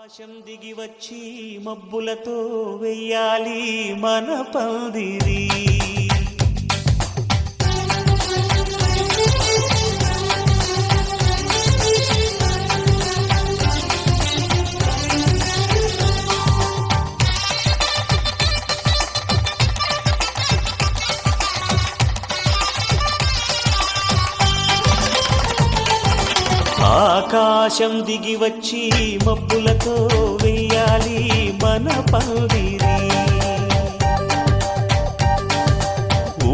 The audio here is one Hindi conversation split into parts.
ఆకాశం దిగి వచ్చి మబ్బులతో వెయ్యాలి మన పందిరి. ఆకాశం దిగి వచ్చి మబ్బులతో వెయ్యాలి మన పందిరి.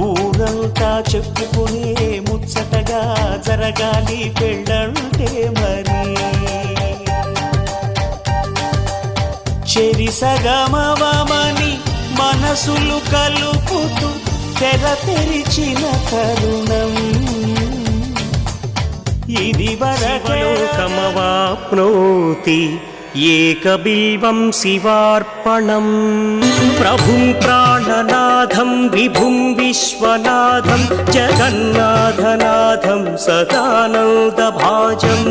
ఊరంతా చెప్పుకునే ముచ్చటగా జరగాలి పెళ్ళంటే మరి. చెరిసగమవమని మనసులు కలుపుతూ తెర తెరిచిన తరుణం ఇది వరలోకమవాప్నోతి ఏకబిల్వం శివార్పణం. ప్రభుం ప్రాణనాథం విభుం విశ్వనాథం జగన్నాథనాథం సదానందభాజం.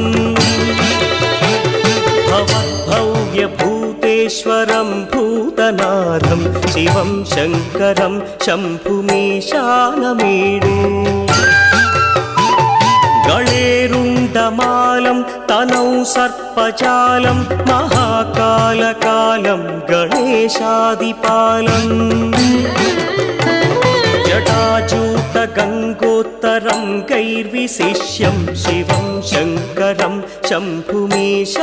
భవద్భవ్యభూతేశ్వరం భూతనాథం శివం శంకరం శంభుమీశానమీడే. గళేరుండమాలం తనౌ సర్పజాలం మహాకాలకాలం గణేశాదిపాలం. జటాజూట గంగోత్తరం గైర్విశిష్యం శివం శంకరం శంభుమీశానమీడే.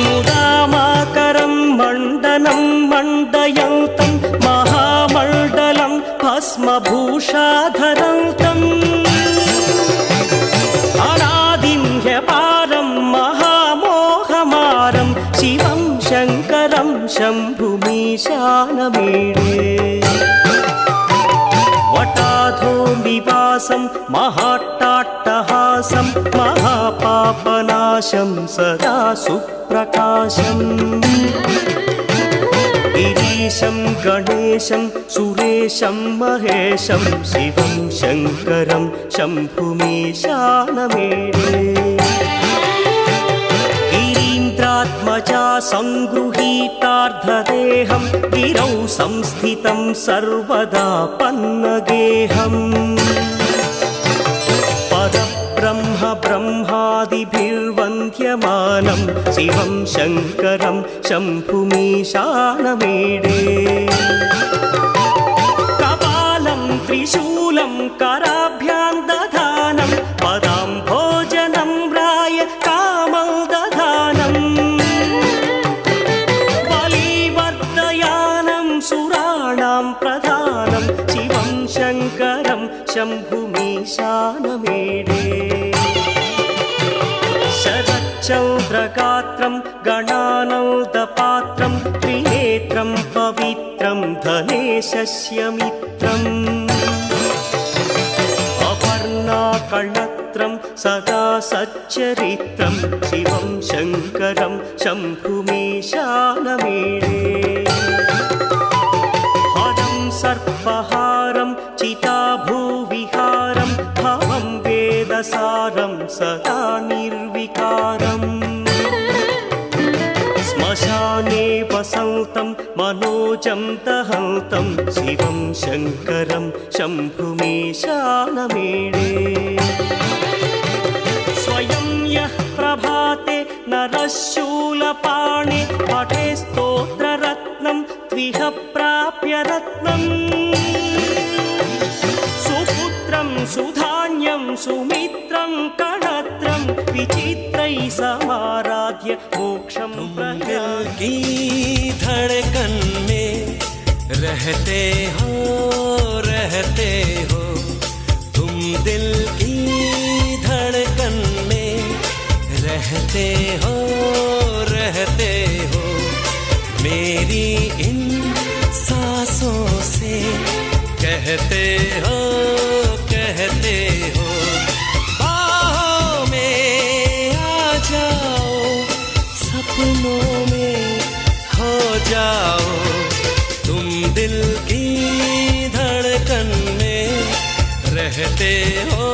ముదామాకరం మండనం మండయంతం మహామండలం భస్మభూషాధరంతం. అనాదిం హ్యపారం మహామోహమారం శివం శంకరం శంభుమీశానమీడే. వటాధో నివాసం మహాట్టాట్టహాసం మహాపాపనాశం సదా సుప్రకాశం. గిరీశం గణేశం సురేశం మహేశం శివం శంకరం శంభుమీశానమీడే. గిరీంద్రాత్మజా సంగృహీతార్ధదేహం గిరౌ సంస్థితం సర్వదా పన్నగేహం. పరబ్రహ్మ బ్రహ్మాదిభిర్వంద్యమానం శివం శంకరం శంభుమీశానమీడే. కపాలం త్రిశూలం కరాభ్యాం దధానం పదాంభోజనం రాయ కామం దధానం. బలివర్ధయానం సురాణాం ప్రధానం శివం శంకరం శంభుమీశానమీడే. శరచ్చంద్రగాత్రం గణానౌదపాత్రం త్రినేత్రం పవిత్రం ధనేశస్య మిత్రం. అపర్ణాకళత్రం సదా సచ్చరిత్రం శివం శంకరం శంభుమీశానమీడే. హరం సర్పహారం చితాభూవిహారం భవం వేదసారం సదా నిర్వికారం. శ్మశానే వసంతం మనోజం దహంతం శివం శంకరం శంభుమీశానమీడే. స్వయం యః ప్రభాతే నరశూలపాణి పఠే స్తోత్రరత్నం త్విహ ప్రాప్య రత్నం. సుపుత్రం సుధాన్యం సుమిత్రం కణత్రం విచిత్రై సమారాధ్య మోక్షం की धड़कन में रहते हो तुम दिल की धड़कन में रहते हो मेरी इन सांसों से कहते हो बाहों में आ जाओ सपनों में खो जाओ तुम दिल की धड़कन में रहते हो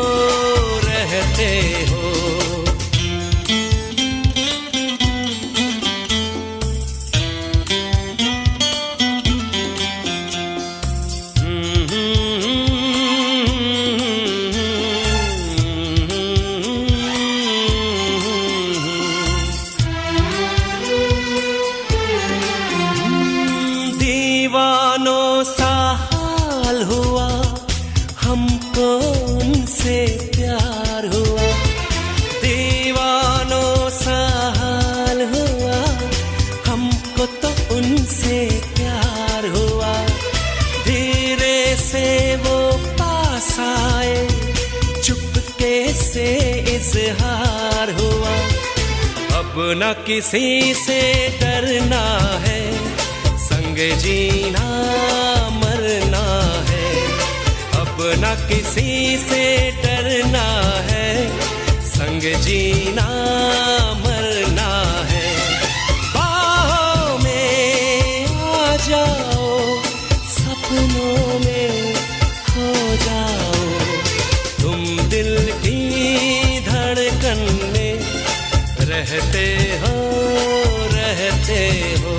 उनसे प्यार हुआ, दीवानों सा हाल हुआ, हमको तो उनसे प्यार हुआ। धीरे से वो पास आए, चुपके से इजहार हुआ। अब न किसी से डरना है, संग जीना मरना है। अब न किसी से डरना है, संग जीना मरना है। बाहों में आ जाओ, सपनों में खो जाओ, तुम दिल की धड़कन में रहते हो, रहते हो।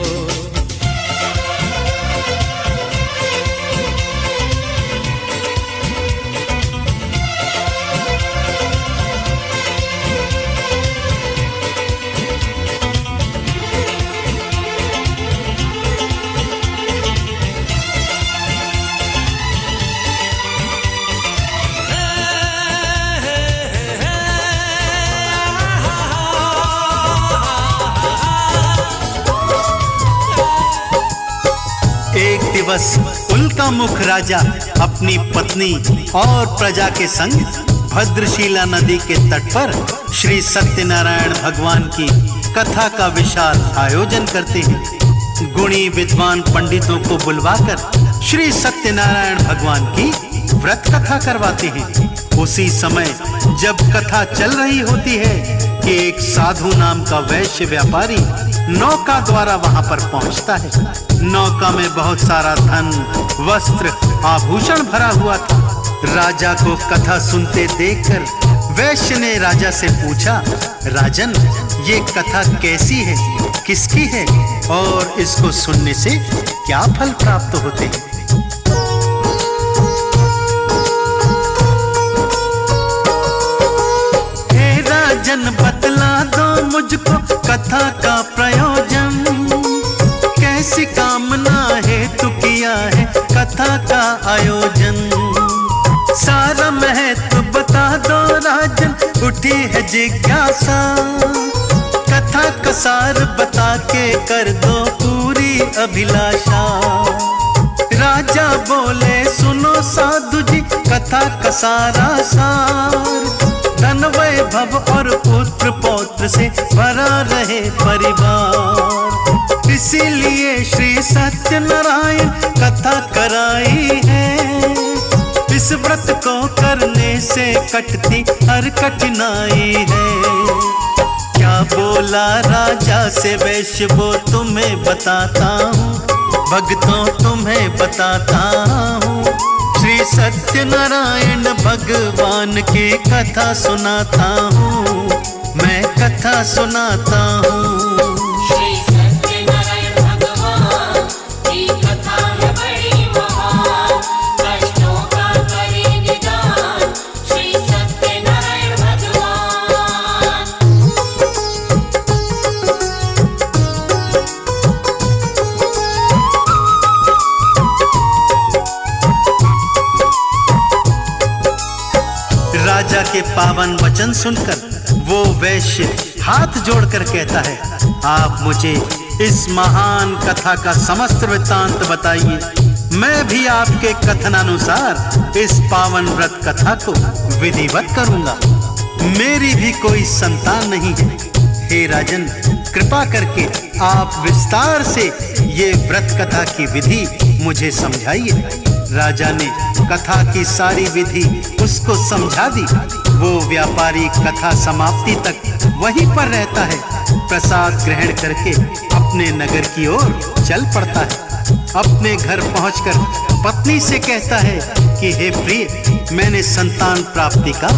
एक दिवस उल्कामुख राजा अपनी पत्नी और प्रजा के संग भद्रशिला नदी के तट पर श्री सत्यनारायण भगवान की कथा का विशाल आयोजन करते हैं। गुणी विद्वान पंडितों को बुलवाकर श्री सत्यनारायण भगवान की व्रत कथा करवाते हैं। उसी समय जब कथा चल रही होती है कि एक साधु नाम का वैश्य व्यापारी नौका द्वारा वहां पर पहुंचता है। नौका में बहुत सारा धन, वस्त्र, आभूषण भरा हुआ था। राजा को कथा सुनते देखकर वैश्य ने राजा से पूछा, राजन, ये कथा कैसी है, किसकी है और इसको सुनने से क्या फल प्राप्त होते हैं? हे राजन, बतला दो मुझको कथा का प्रयोजन, कैसी कामना हेतु किया है कथा का आयोजन। सारा महत्व बता दो राजन, उठी है जिज्ञासा, कथा का सार बता के कर दो पूरी अभिलाषा। राजा बोले, सुनो साधु जी, कथा का सारा सार, धन वैभव और पुत्र पौत्र से भरा रहे परिवार। इसीलिए श्री सत्यनारायण कथा कराई है, इस व्रत को करने से कटती हर कठिनाई है। क्या बोला राजा से वैश्य वो तुम्हें बताता हूँ, भक्तों तुम्हें बताता हूँ। श्री सत्यनारायण भगवान की कथा सुनाता हूँ, मैं कथा सुनाता हूँ। श्री सत्यनारायण भगवान की कथा है बड़ी महान, कष्टों का करे निदान श्री सत्यनारायण भगवान। राजा के पावन वचन सुनकर वो वैश्य हाथ जोड़कर कहता है, आप मुझे इस महान कथा का समस्त वृत्तांत बताइए, मैं भी आपके कथनानुसार इस पावन व्रत कथा को विधिवत करूंगा। मेरी भी कोई संतान नहीं है, हे राजन, कृपा करके आप विस्तार से ये व्रत कथा की विधि मुझे समझाइए। राजा ने कथा की सारी विधि उसको समझा दी। वो व्यापारी कथा समाप्ति तक वहीं पर रहता है, प्रसाद ग्रहण करके अपने नगर की ओर चल पड़ता है। अपने घर पहुंचकर पत्नी से कहता है कि हे प्रिय, मैंने संतान प्राप्ति का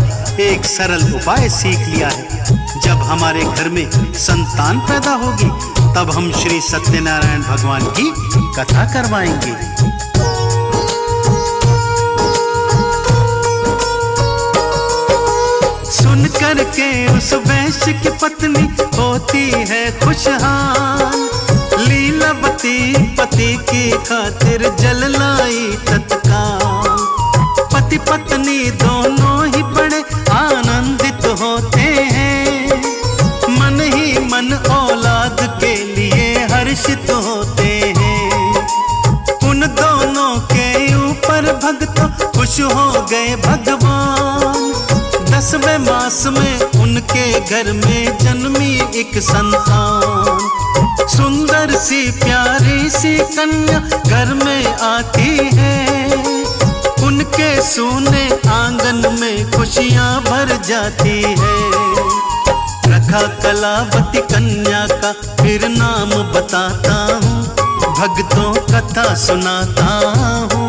एक सरल उपाय सीख लिया है। जब हमारे घर में संतान पैदा होगी तब हम श्री सत्यनारायण भगवान की कथा करवाएंगे। सुन करके उस वैश्य की पत्नी होती है खुशहाल, लीलावती पति की खातिर जल लाई तत्काल। पति पत्नी दोनों ही खुश हो गए भगवान। 10वें मास में उनके घर में जन्मी एक संतान। सुंदर सी प्यारी सी कन्या घर में आती है, उनके सूने आंगन में खुशियां भर जाती है। रखा कलावती कन्या का फिर नाम बताता हूँ, भक्तों कथा सुनाता हूँ।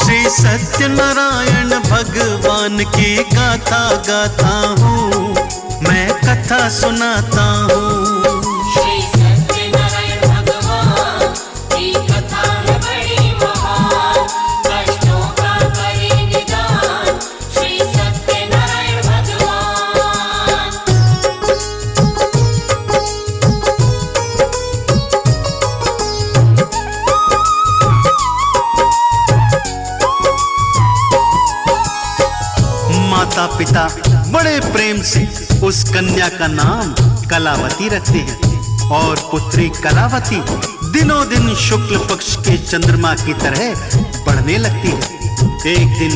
श्री सत्यनारायण भगवान की गाथा गाता हूँ, मैं कथा सुनाता हूँ। श्री सत्यनारायण भगवान की कथा है बड़ी महान, कष्टों का करे निदान श्री सत्यनारायण भगवान। माता पिता बड़े प्रेम से उस कन्या का नाम कलावती रखते हैं और पुत्री कलावती दिनों दिन शुक्ल पक्ष के चंद्रमा की तरह बढ़ने लगती है। एक दिन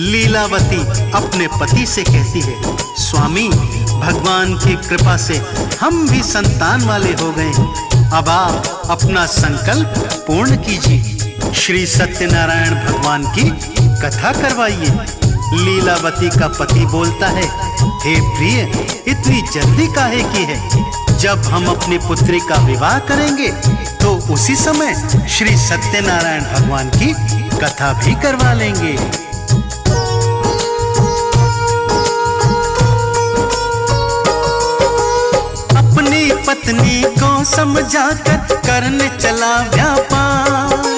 लीलावती अपने पति से कहती है, स्वामी भगवान की कृपा से हम भी संतान वाले हो गए हैं, अब आप अपना संकल्प पूर्ण कीजिए, श्री सत्यनारायण भगवान की कथा करवाइए। लीलावती का पति बोलता है, हे प्रिय, इतनी जल्दी काहे की है? जब हम अपनी पुत्री का विवाह करेंगे तो उसी समय श्री सत्यनारायण भगवान की कथा भी करवा लेंगे। अपनी पत्नी को समझाकर करने चला व्यापार,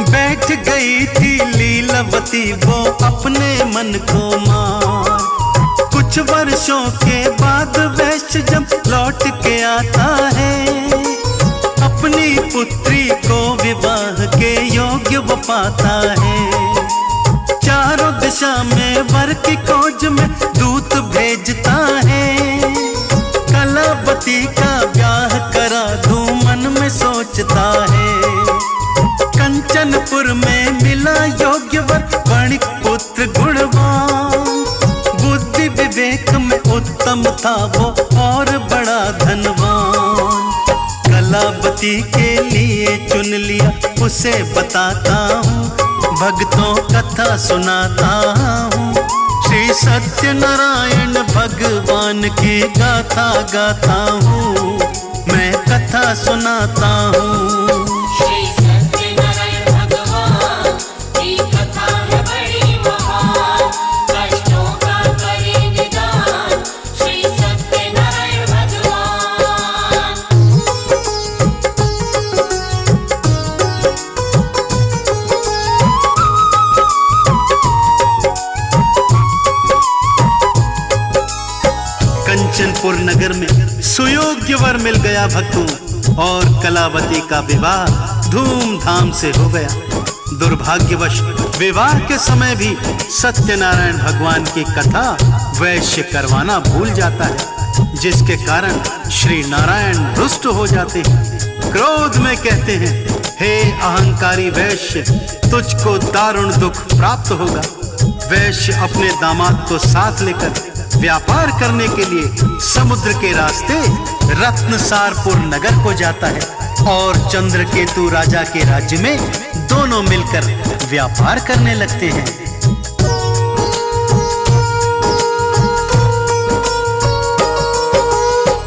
बैठ गई थी लीलावती वो अपने मन को मार। कुछ वर्षों के बाद वैश्य जब लौट के आता है, अपनी पुत्री को विवाह के योग्य वो पाता है। चारों दिशा में वर की खोज में दूत भेजता है, कलावती का ब्याह करा दूं मन में सोचता है। कंचनपुर में मिला योग्य वर वणिक पुत्र गुणवान, बुद्धि विवेक में उत्तम था वो और बड़ा धनवान। कलावती के लिए चुन लिया उसे बताता हूँ, भक्तों कथा सुनाता हूँ। श्री सत्यनारायण भगवान की गाथा गाता हूँ, मैं कथा सुनाता हूँ। श्री सत्यनारायण भगवान की कथा है बड़ी महान, कष्टों का करे निदान श्री सत्यनारायण भगवान। कंचनपुर नगर में सुयोग्य वर मिल गया भक्तों, और कलावती का विवाह धूमधाम से हो गया। दुर्भाग्यवश विवाह के समय भी सत्यनारायण भगवान की कथा वैश्य करवाना भूल जाता है, जिसके कारण श्री नारायण रुष्ट हो जाते हैं। क्रोध में कहते हैं, हे अहंकारी वैश्य, तुझको दारुण दुख प्राप्त होगा। वैश्य अपने दामाद को साथ लेकर व्यापार करने के लिए समुद्र के रास्ते रत्नसारपुर नगर को जाता है, और चंद्रकेतु राजा के राज्य में दोनों मिलकर व्यापार करने लगते हैं।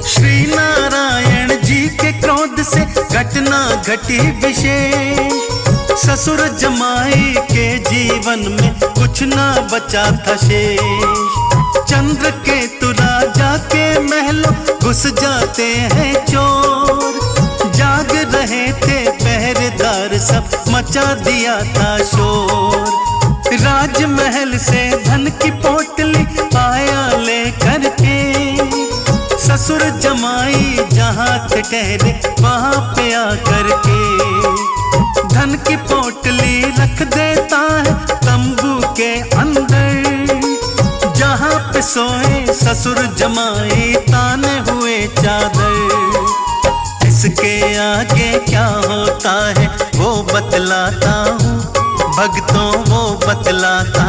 श्री नारायण जी के क्रोध से घटना घटी विशेष, ससुर जमाई के जीवन में कुछ ना बचा था शेष। चंद्रकेतु राजा के महलों घुस जाते हैं चोर, जाग रहे थे पहरेदार सब मचा दिया था शोर। राजमहल से धन की पोटली आया ले करके, ससुर जमाई जहाँ थे ठहरे वहाँ पे आकर के। धन की पोटली रख देता है तंबू के अंदर, जहाँ पे सोए ससुर जमाई ताने हुए चादर। इसके आगे क्या होता है वो बतलाता हूँ, भक्तों वो बतलाता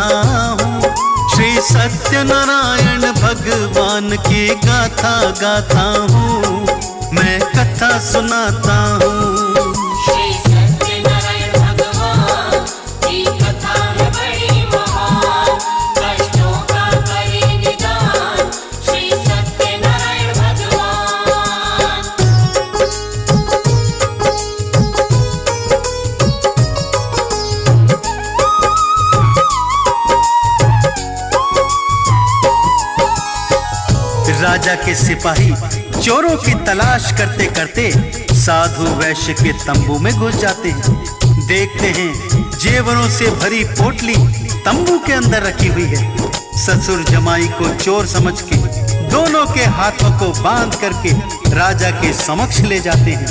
सत्यनारायण भगवान की गाथा गाता हूँ, मैं कथा सुनाता हूँ। श्री सत्यनारायण भगवान की कथा है बड़ी महान, कष्टों का करे निदान श्री सत्यनारायण भगवान। राजा के सिपाही चोरों की तलाश करते करते साधु वैश्य के तंबू में घुस जाते हैं। देखते हैं जेवरों से भरी पोटली तंबू के अंदर रखी हुई है। ससुर जमाई को चोर समझ के दोनों के हाथों को बांध करके राजा के समक्ष ले जाते हैं।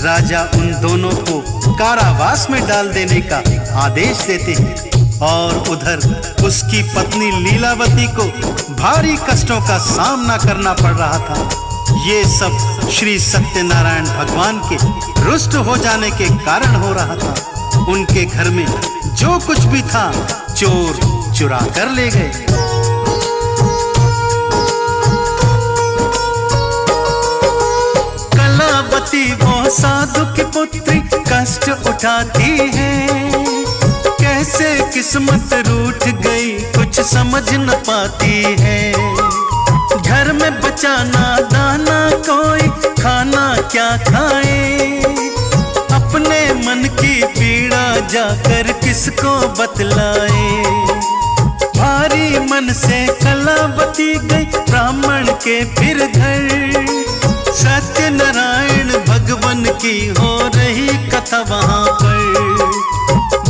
राजा उन दोनों को कारावास में डाल देने का आदेश देते हैं और उधर उसकी पत्नी लीलावती को भारी कष्टों का सामना करना पड़ रहा था। ये सब श्री सत्यनारायण भगवान के रुष्ट हो जाने के कारण हो रहा था। उनके घर में जो कुछ भी था चोर चुरा कर ले गए। कलावती वो साधु की पुत्री कष्ट उठाती है, कैसे किस्मत रूठ गई कुछ समझ न पाती है। घर में बचाना दाना कोई खाना क्या खाए, अपने मन की पीड़ा जाकर किसको बतलाए। भारी मन से कलावती गई ब्राह्मण के फिर घर, सत्यनारायण भगवान की हो रही कथा वहां पर।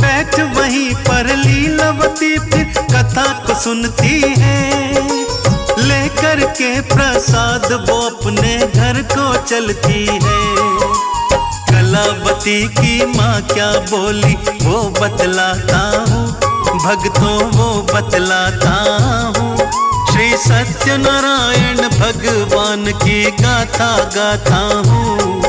बैठ वहीं पर लीलावती फिर कथा को सुनती है, लेकर के प्रसाद वो अपने घर को चलती है। कलावती की माँ क्या बोली वो बतलाता हूँ, भक्तों वो बतलाता हूँ। श्री सत्यनारायण भगवान की गाथा गाता हूँ,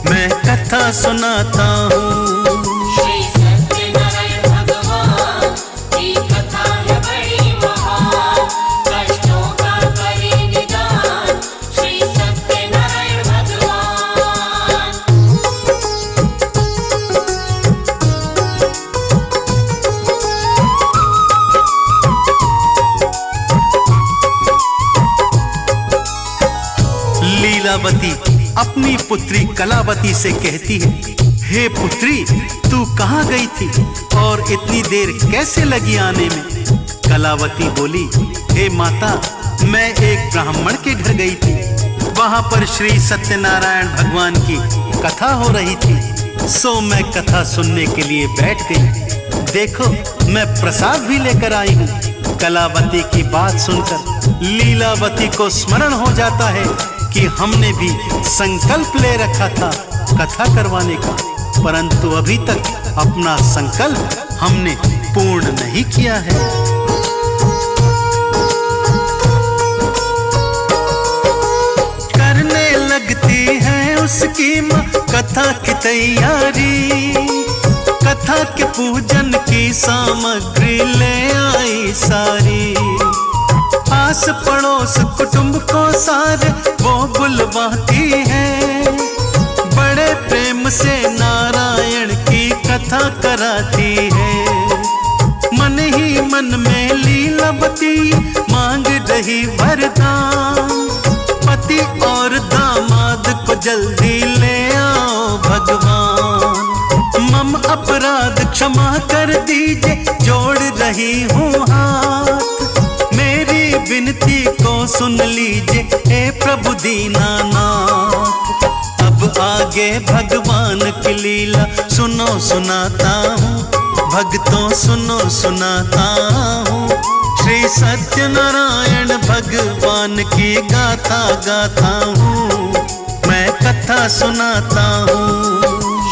मैं कथा सुनाता हूँ। श्री सत्यनारायण भगवान की कथा है बड़ी महान, कष्टों का करे निदान श्री सत्यनारायण भगवान। लीलावती अपनी पुत्री कलावती से कहती है, हे पुत्री तू कहाँ गई थी और इतनी देर कैसे लगी आने में। कलावती बोली, हे माता मैं एक ब्राह्मण के घर गई थी, वहां पर श्री सत्यनारायण भगवान की कथा हो रही थी, सो मैं कथा सुनने के लिए बैठ गई। देखो मैं प्रसाद भी लेकर आई हूँ। कलावती की बात सुनकर लीलावती को स्मरण हो जाता है कि हमने भी संकल्प ले रखा था कथा करवाने का, परंतु अभी तक अपना संकल्प हमने पूर्ण नहीं किया है। करने लगती है उसकी माँ कथा की तैयारी, कथा के पूजन की सामग्री ले आई सारी। आस पड़ोस कुटुंब को सारे वो बुलवाती है, बड़े प्रेम से नारायण की कथा कराती है। मन ही मन में लीलावती मांग रही वरदान, पति और दामाद को जल्दी ले आओ भगवान। मम अपराध क्षमा कर दीजिए जोड़ रही हूँ हाथ, मेरी विनती को सुन लीजिए हे प्रभु दीनानाथ। अब आगे भगवान की लीला सुनो सुनाता हूँ, भक्तों सुनो सुनाता हूँ। श्री सत्यनारायण भगवान की गाथा गाता हूँ, मैं कथा सुनाता हूँ।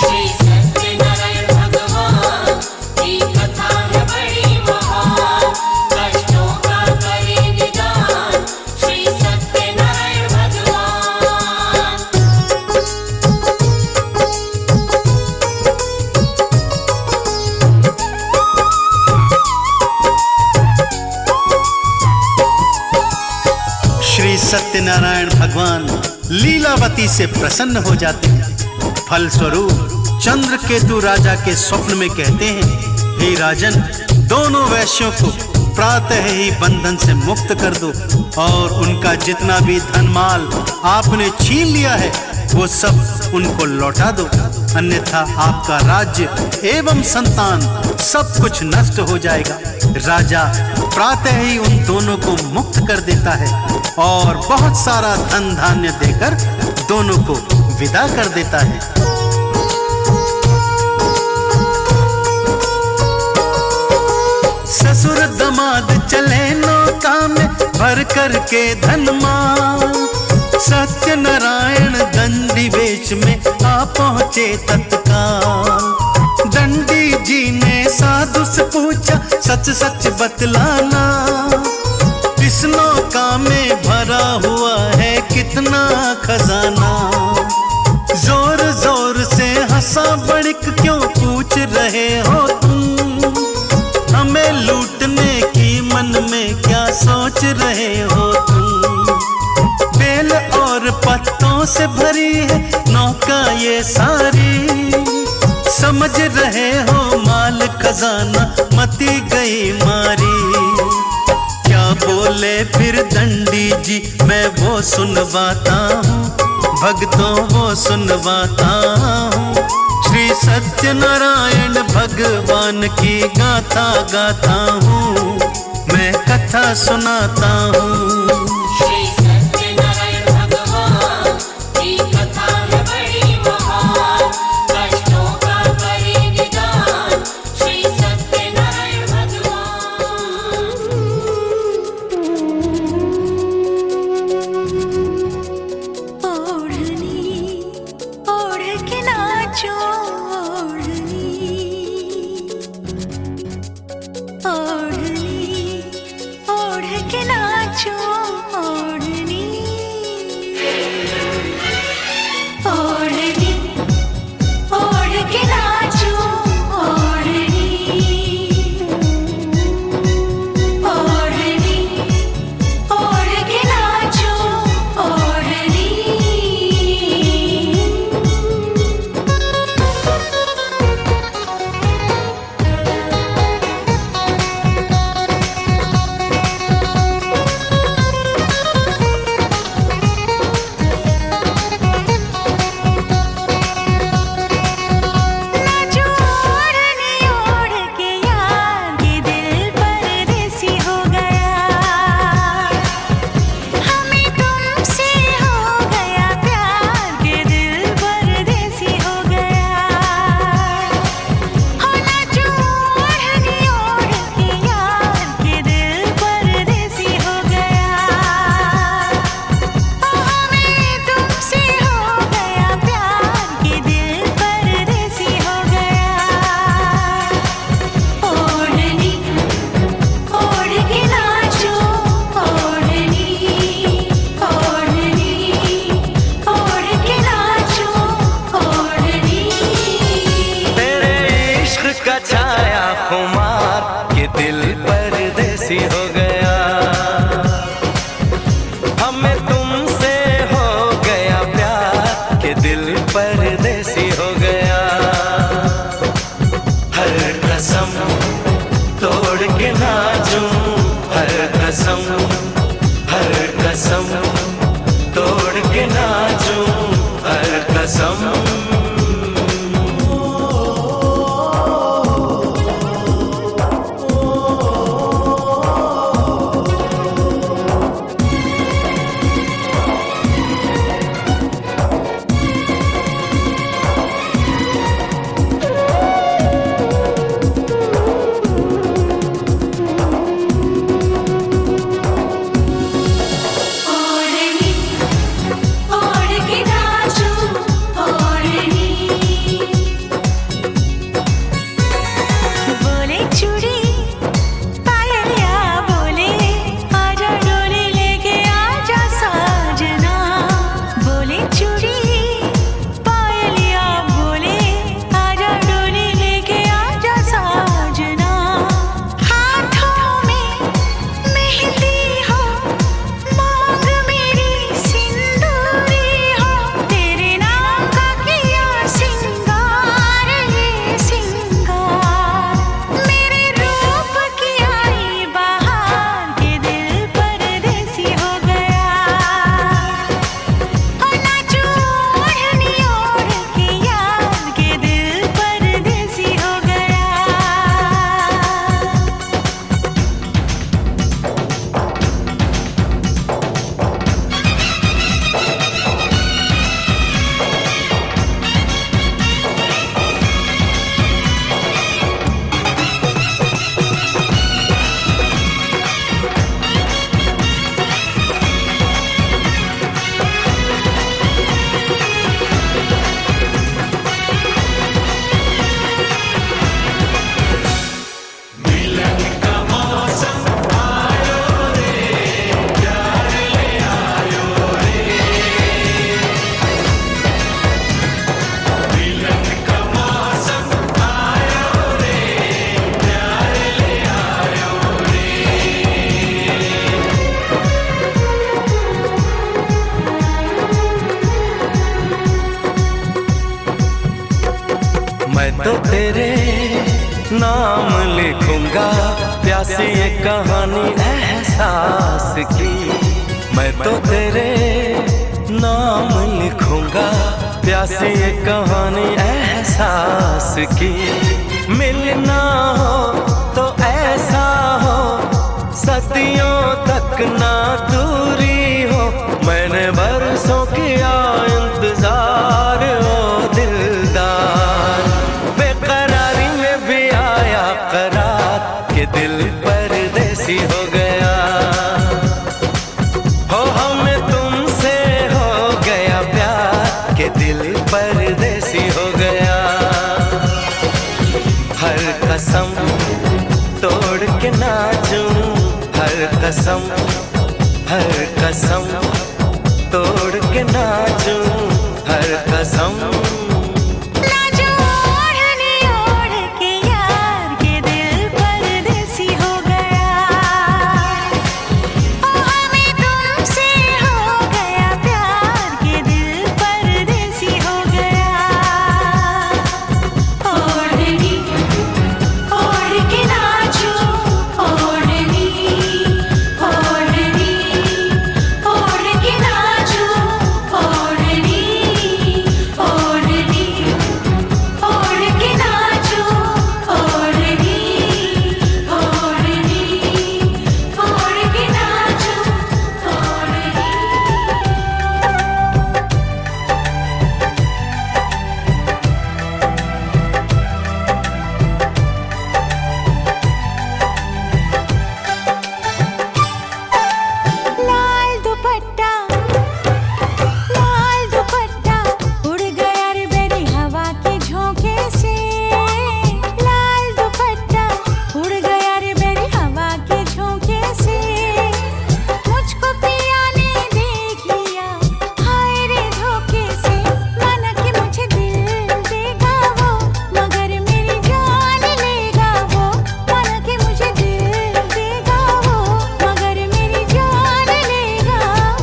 श्री सत्यनारायण भगवान की कथा है बड़ी महान, कष्टों का करे निदान श्री सत्यनारायण भगवान। पति से प्रसन्न हो जाते हैं। फलस्वरूप चंद्रकेतु राजा के स्वप्न में कहते हैं, हे राजन, दोनों वैश्यों को प्रातः ही बंधन से मुक्त कर दो और उनका जितना भी धनमाल आपने छीन लिया है वो सब उनको लौटा दो, अन्यथा आपका राज्य एवं संतान सब कुछ नष्ट हो जाएगा। राजा प्रातः ही उन दोनों को मुक्त कर देता है और बहुत सारा धन धान्य देकर दोनों को विदा कर देता है। ससुर दमाद चले नौका में भर कर के धनमाल, सत्यनारायण दंडी वेश में आ पहुंचे तत्काल। दंडी जी ने साधु से पूछा, सच सच बतलाना, इस नौका में भरा हुआ है कितना खजाना। जोर जोर से हंसा बड़िक, क्यों पूछ रहे हो तुम, हमें लूटने की मन में क्या सोच रहे हो तुम। बेल और पत्तों से भरी है नौका ये सारी, समझ रहे हो माल खजाना मती गई मारी। क्या बोले फिर दंडी जी, मैं वो सुनवाता हूँ, भक्तों वो सुनवाता हूँ। श्री सत्यनारायण भगवान की गाथा गाता हूँ, मैं कथा सुनाता हूँ। श्री सत्यनारायण भगवान की कथा है बड़ी महान, कष्टों का करे निदान श्री सत्यनारायण भगवान। ओढ़नी ओढ़ के नाचो, ओढ़नी ओढ़ के नाचो, ओढ़नी ओढ़नी ओढ़ के नाचो, ओढ़नी ओढ़नी ओढ़ के नाचो, ओढ़नी। मैं तो तेरे नाम लिखूंगा प्यासी ये कहानी एहसास की। मैं तो तेरे नाम लिखूंगा प्यासी ये कहानी एहसास की। मिलना हो तो ऐसा हो सदियों तक ना दूरी हो। मैंने बरसों किया इंतजार ओ दिलदार, बेकरारी में भी आया करार के दिल परदेसी हो गया। हो हमें तुमसे हो गया प्यार के दिल परदेसी हो गया। हर कसम तोड़ के नाचूं, हर कसम तोड़ के नाचूं, हर कसम। नाचो ओढ़नी ओढ़ के यार के दिल परदेसी हो गया। ओ हमें तुमसे हो गया प्यार के दिल परदेसी हो गया। ओढ़नी ओढ़ के नाचो, ओढ़नी ओढ़नी ओढ़ के नाचो, ओढ़नी ओढ़नी ओढ़ के नाचो, ओढ़नी ओढ़नी ओढ़ के नाचो, ओढ़नी। लाल दुपट्टा उड़ गया रे मेरी हवा के झोंके से। लाल दुपट्टा उड़ गया रे मेरी हवा के झोंके से। मुझको पिया ने देख लिया हाय रे धोखे से। माना कि मुझे दिल देगा वो मगर मेरी जान लेगा वो। माना कि मुझे दिल देगा वो मगर मेरी जान लेगा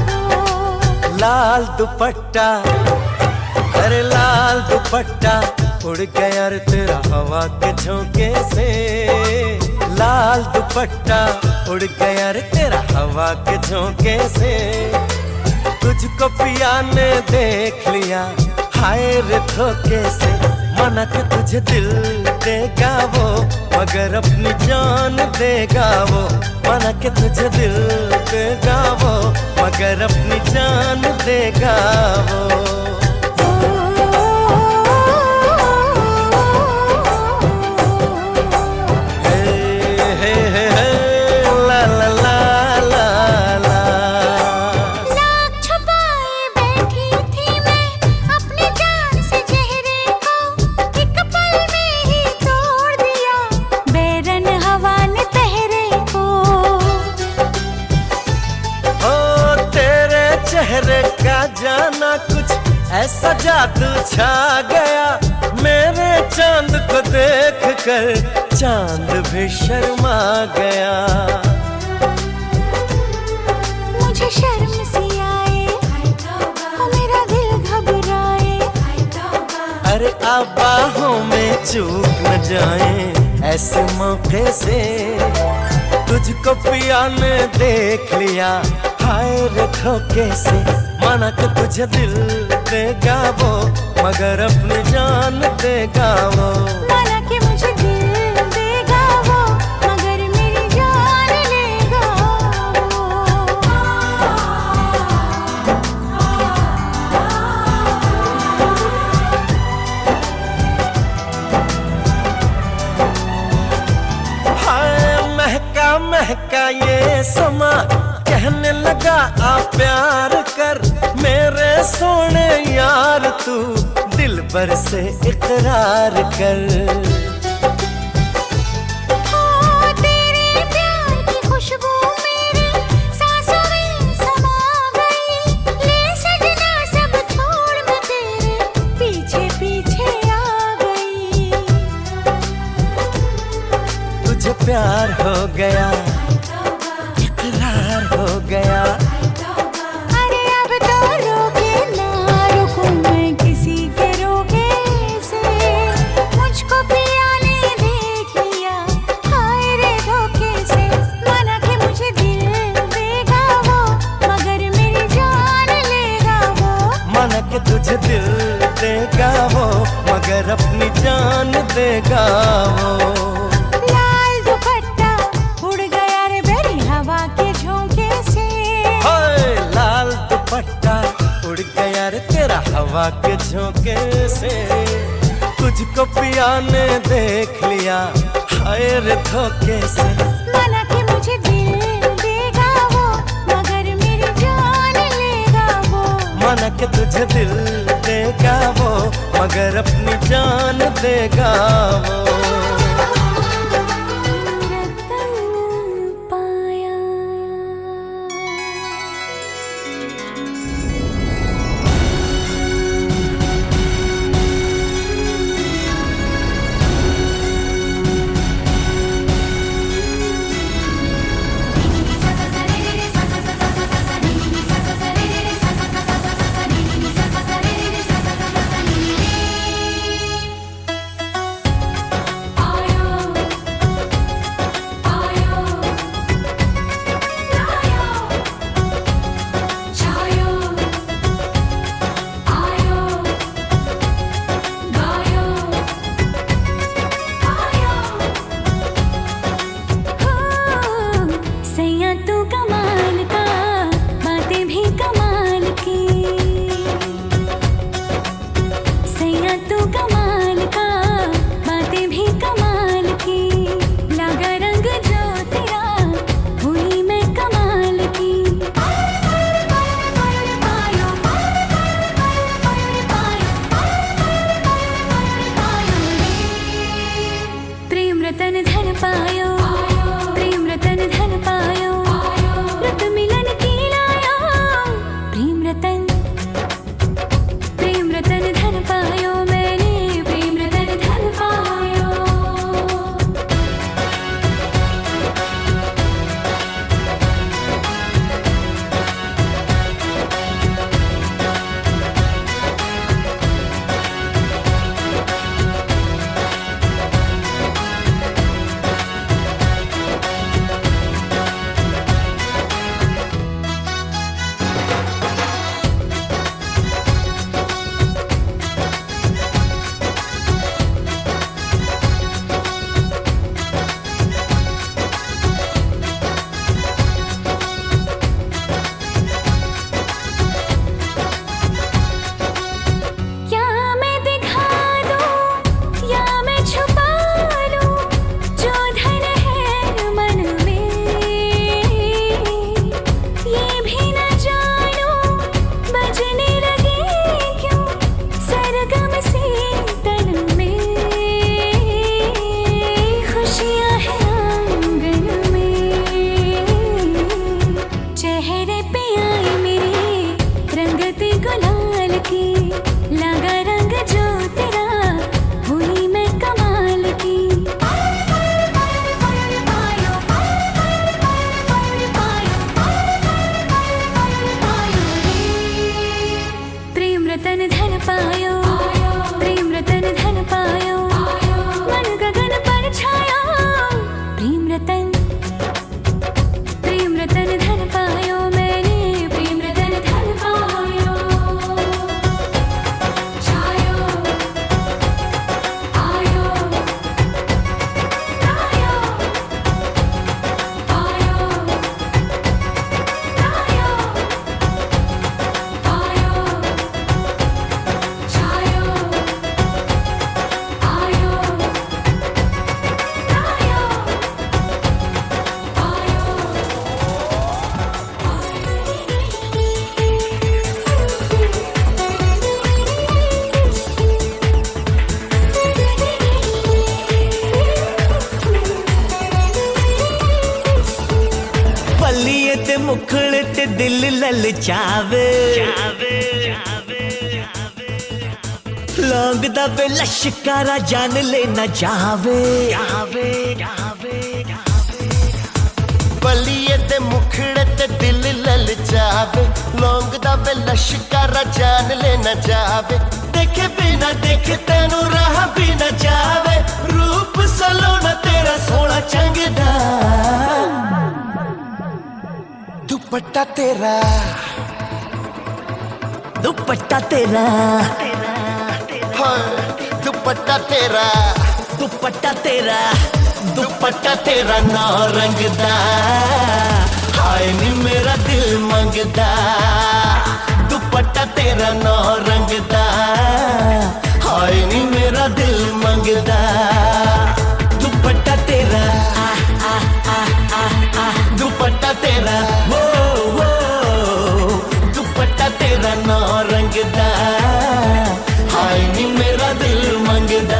वो। लाल दुपट्टा, अरे लाल दुपट्टा उड़ गया रे तेरा हवा के झोंके से। लाल दुपट्टा उड़ गया रे तेरा हवा के झोंके से। तुझको पिया ने देख लिया हाय रे धोखे से। माना कि तुझे दिल देगा वो मगर अपनी जान देगा वो। माना कि तुझे दिल देगा वो मगर अपनी जान देगा वो। हे ला ला ला ला ला। नाक छुपाए बैठी थी मैं अपनी जान से चेहरे को। एक पल में ही तोड़ दिया बेरन हवा ने पहरे को। ओ तेरे चेहरे का जाना कुछ ऐसा जादू छा गया। मेरे चांद को देख कर चांद भी शर्मा गया। मुझे शर्म सी आए ओ मेरा दिल घबराए। अरे अब बाहों में चूक न जाए ऐसे मौके से। तुझको पिया ने देख लिया हाय रे धोखे से। माना कि तुझे दिल देगा वो मगर अपनी जान देगा वो। माना कि मुझे दिल देगा वो मगर मेरी जान लेगा हाय महका महका ये समा कहने लगा आ प्यार कर। मेरे सोने यार तू दिल भर से इकरार कर। तेरे प्यार की खुशबू मेरी सांसों में समा गई। ले सजना सब छोड़ मैं तेरे पीछे पीछे आ गई। तुझे प्यार हो गया इकरार हो गया। अरे अब तो रोके ना रुकूं मैं किसी के रोके से। मुझ के तुझे दिल देगा वो, मगर अपनी जान देगा वो। लाल दुपट्टा उड़ गया रे मेरी हवा के झोंके से। हाय लाल दुपट्टा उड़ गया रे तेरा हवा के झोंके से। तुझको पिया ने देख लिया हाय रे धोखे से। माना कि मुझे दिल देगा वो, मगर मेरी जान लेगा वो। माना कि तुझे दिल देगा वो, मगर अपनी जान देगा वो। रतन पाया मुखड़े ते दिल ललचावे, लौंग दा वे लश्कारा जान ले न जावे। बलिए ते मुखड़े ते दिल ललचावे, लौंग दा वे लश्कारा जान ले न जावे। देखे बिना देखे तेनू राह भी न जावे, रूप सलोना तेरा सोना चंगदा। दुपट्टा तेरा दुपट्टा तेरा हाय दुपट्टा तेरा दुपट्टा तेरा दुपट्टा तेरा नौ रंग दा हाय नी मेरा दिल मंगदा दुपट्टा तेरा नौ रंग दा हाय नी मेरा दिल मंगदा दुपट्टा तेरा दुपट्टा तेरा वो दुपट्टा तेरा नौ रंग दा हाय नी मेरा दिल मंगदा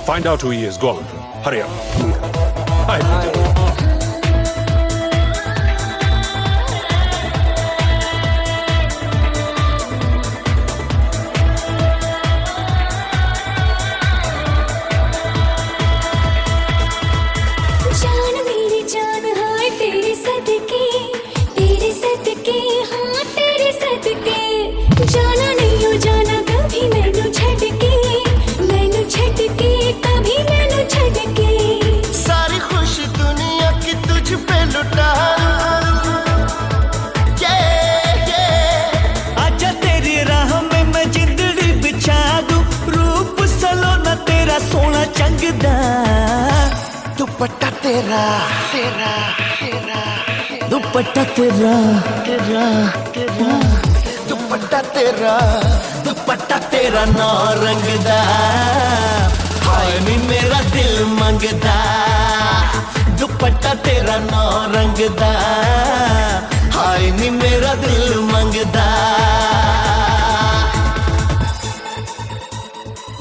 Find out who he is. Go on. Hurry up. Hi. जान मेरी जान हाय तेरे सदके हाँ तेरे सदके जाना नहीं हो जाना कभी मैनू छड़ के कभी मैनू छड़ के सारी खुशी दुनिया की तुझ पे लुटा आजा तेरी राह में मैं जिंदड़ी बिछा दूं रूप सलोना तेरा सोना चंगदा दुपट्टा तेरा दुपट्टा तेरा दुपट्टा तेरा दुपट्टा तेरा नौ रंग दा हाय नी मेरा दिल मंगदा दुपट्टा तेरा नौ रंग दा हाय नी मेरा दिल मंगदा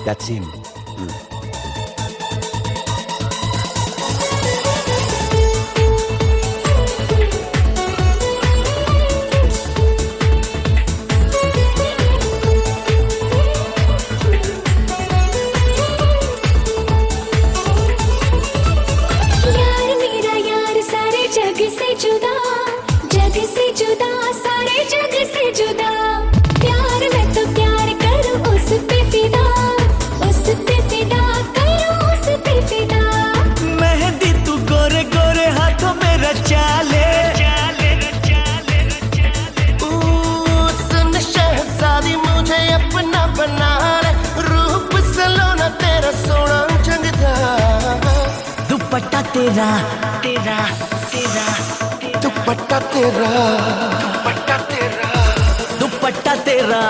That's him. यार मेरा यार सारे जग से जुदा सारे जग से जुदा प्यार मैं तो प्यार करूं उस पे फिदा करूं उस पे फिदा मेहंदी तू गोरे गोरे हाथों में रचा ले सुन शहजादी मुझे अपना बना ले रूप सलोना तेरा सोना चंगदा दुपट्टा तेरा दुपट्टा तेरा दुपट्टा तेरा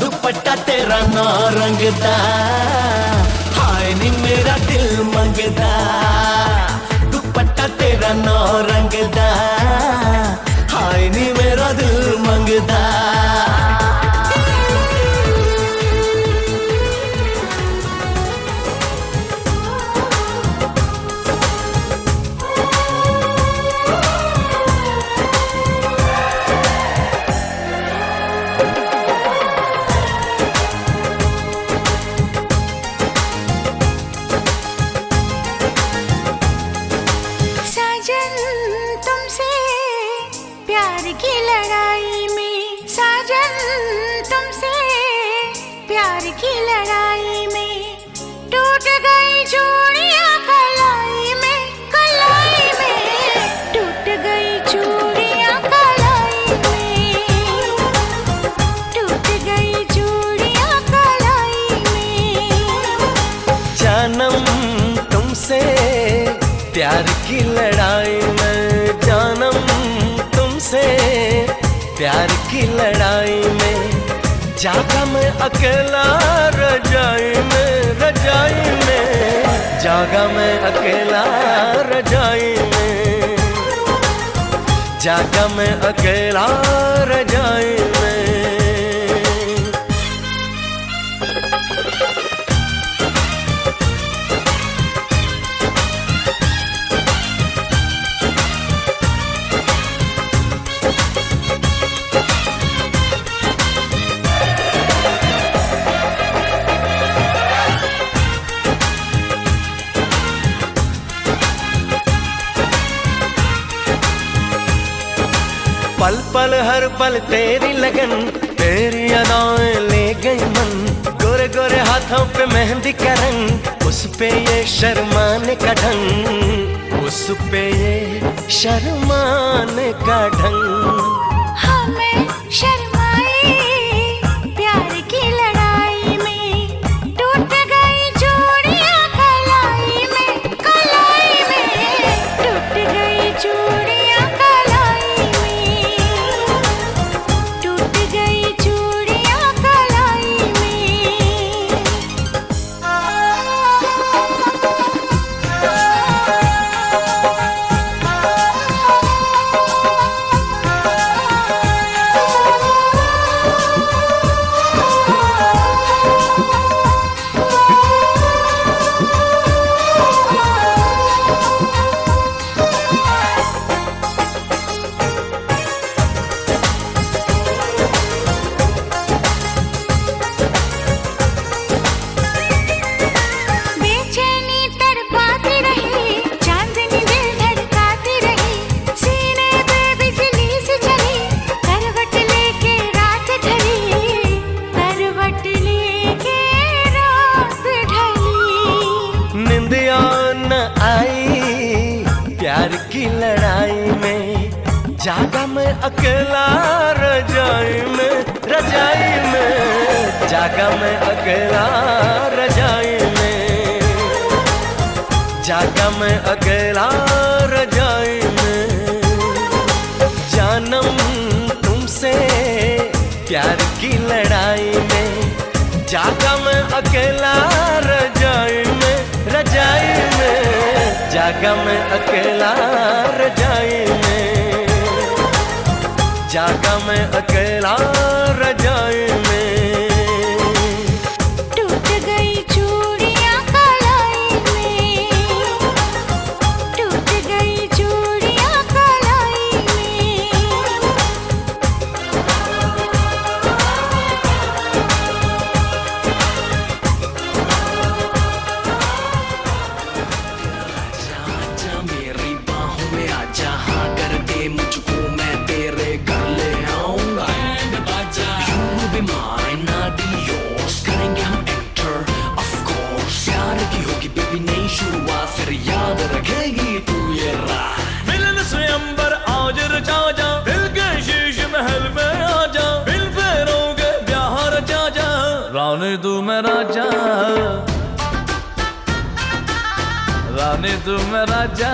दुपट्टा तेरा नौ रंग दा हाय नी मेरा दिल मंगदा दुपट्टा तेरा नौ रंग दा हाय नी मेरा दिल मंगदा साजन तुमसे प्यार की लड़ाई में साजन तुमसे प्यार की लड़ाई में टूट गई चूड़ियां कलाई में टूट गई चूड़ियां कलाई में टूट गई चूड़ियां कलाई में जानम तुमसे प्यार की लड़ाई में जानम तुमसे प्यार की लड़ाई में जागा मैं अकेला रजाई में जागा मैं अकेला रजाई में जागा मैं अकेला रजाई में पल पल हर पल तेरी लगन तेरी अदाएं ले गई मन गोरे गोरे हाथों पे मेहंदी का रंग, उस पे ये शर्माने का ढंग, उस पे ये शर्माने का ढंग। हमें शर्माए प्यार की लड़ाई में, टूट गई चूड़ियां कलाई में, कलाई में टूट गई चूड़ियां कलाई में, टूट गई चूड़ियां कलाई में। बेचैनी तड़पाती रही, चांदनी दिल धड़काती रही, सीने पे बिजली सी चली, करवट लेके रात ढली, करवट लेके रात ढली। निंदिया न आई प्यार की लड़ाई में, जागा मैं अकेला रजाई में, रजाई में जागा मैं अकेला रजाई में, जागा मैं अकेला रजाई में। जानम तुमसे प्यार की लड़ाई में, जागा मैं अकेला रजाई में, रजाई में जागा मैं अकेला रजाई में, जागा मैं अकेला रजाई में। टूट गई चूड़ियां कलाई में, टूट गई चूड़ियां कलाई में। आजा मेरी बाहों में आजा, हाँ कर दे मुझको, मैं तेरे घर ले आऊंगा। You be mine, I'll be yours, करेंगे हम enter, of course। प्यार की होगी बेबी नई शुरुआत, फिर याद रखेगी तू ये रात। मिलन स्वयंवर आज रचा जा, दिल के शीश महल में आजा, दिल फेरोगे ब्याह रचा जा, रानी तू मैं राजा, रानी तू मैं राजा।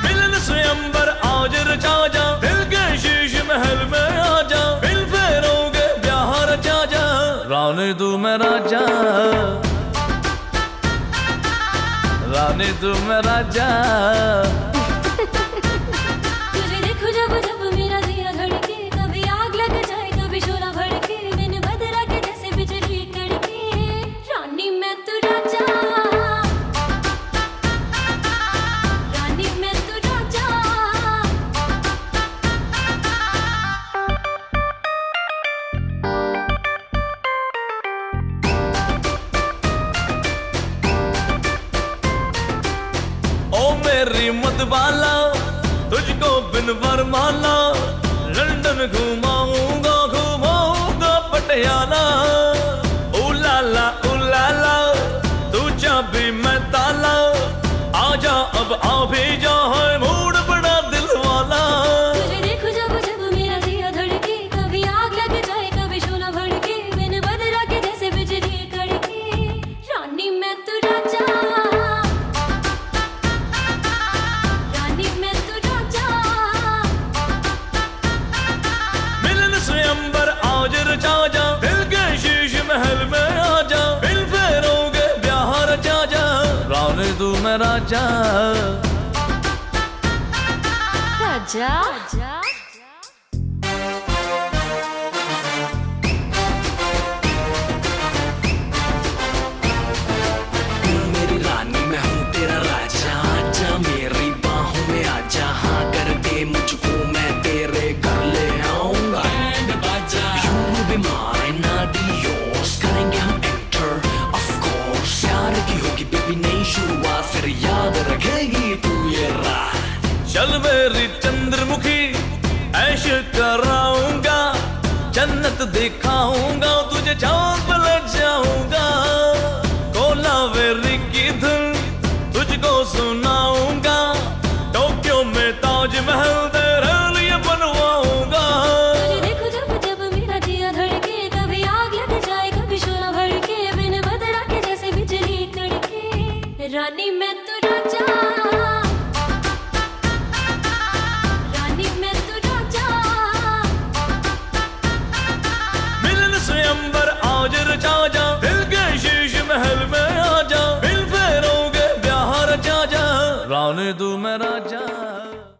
मिलन स्वयंवर आज रचा जा, दिल के शीश महल में आजा, दिल फेरोगे ब्याह रचा जा, रानी तू मैं राजा, रानी तू मैं राजा। तुझे देखो जब जब मेरा दिया धड़के, कभी आग लग जाए कभी शोला भड़के, दिन बदला के जैसे बिजली कड़के, रानी मैं तू राजा, रानी मैं तू राजा। ओ मेरी मतवाला, तुझको बिन वरमाला, लंदन घुमाऊंगा घुमाऊंगा पटियाला। उलाला उलाला तू चाबी मैं ताला, आजा अब आ भी जा, है मूड बड़ा दिल वाला। तुझे देखो जब जब मेरा दिया धड़के, कभी आग लग जाए कभी शोला भड़के, बिन बदला के जैसे बिजली कड़के, रानी मैं तू राजा, रानी मैं तू राजा। मिलन स्वयंवर आज रचा जा, दिल के शीश महल में आजा, दिल फेरोगे ब्याह रचा जा, रानी तू मैं राजा, राजा। तू मेरी रानी, मैं हूँ तेरा राजा। आजा मेरी बाहों में आजा, हाँ कर दे मुझको, मैं तेरे घर ले आऊंगा। You be mine, I'll be yours, करेंगे हम enter, of course। प्यार की होगी बेबी नई शुरुआत, फिर याद रखेगी तू ये रात। चल मेरी चंद्रमुखी, दिखाऊंगा तुझे चांद पे ले जाऊंगा कोलावेरी की धुन तुझको सुन